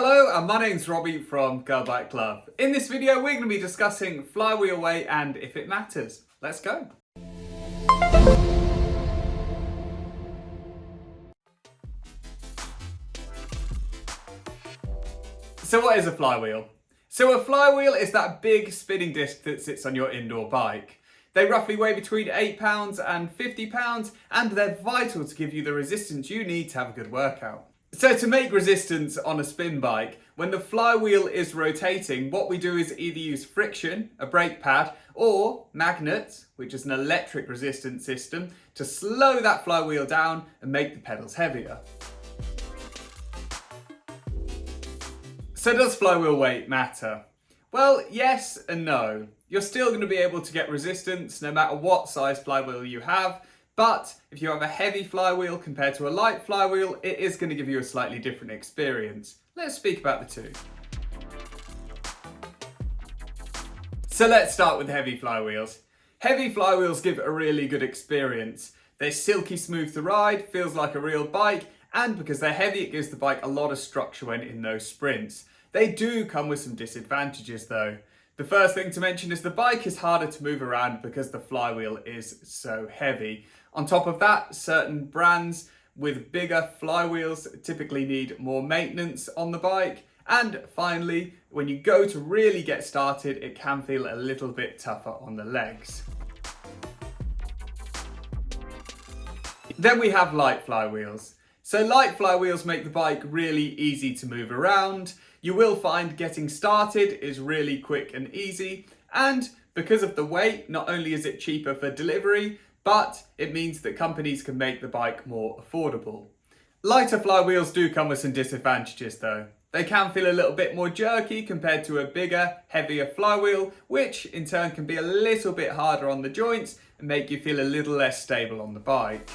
Hello, and my name's Robbie from Girl Bike Club. In this video, we're going to be discussing flywheel weight and if it matters. Let's go. So what is a flywheel? So a flywheel is that big spinning disc that sits on your indoor bike. They roughly weigh between 8 pounds and 50 pounds, and they're vital to give you the resistance you need to have a good workout. So to make resistance on a spin bike, when the flywheel is rotating, what we do is either use friction, a brake pad, or magnets, which is an electric resistance system, to slow that flywheel down and make the pedals heavier. So does flywheel weight matter? Well, yes and no. You're still going to be able to get resistance no matter what size flywheel you have, but if you have a heavy flywheel compared to a light flywheel, it is going to give you a slightly different experience. Let's speak about the two. So let's start with heavy flywheels. Heavy flywheels give a really good experience. They're silky smooth to ride, feels like a real bike, and because they're heavy, it gives the bike a lot of structure when in those sprints. They do come with some disadvantages though. The first thing to mention is the bike is harder to move around because the flywheel is so heavy. On top of that, certain brands with bigger flywheels typically need more maintenance on the bike. And finally, when you go to really get started, it can feel a little bit tougher on the legs. Then we have light flywheels. So light flywheels make the bike really easy to move around. You will find getting started is really quick and easy. And because of the weight, not only is it cheaper for delivery, but it means that companies can make the bike more affordable. Lighter flywheels do come with some disadvantages though. They can feel a little bit more jerky compared to a bigger, heavier flywheel, which in turn can be a little bit harder on the joints and make you feel a little less stable on the bike.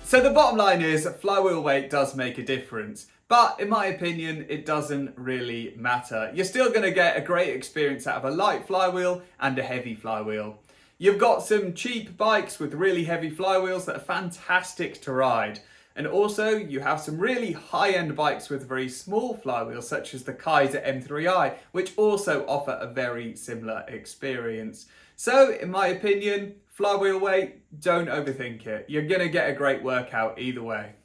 So the bottom line is flywheel weight does make a difference, but in my opinion, it doesn't really matter. You're still going to get a great experience out of a light flywheel and a heavy flywheel. You've got some cheap bikes with really heavy flywheels that are fantastic to ride. And also you have some really high-end bikes with very small flywheels such as the Kaiser M3i, which also offer a very similar experience. So in my opinion, flywheel weight, don't overthink it. You're gonna get a great workout either way.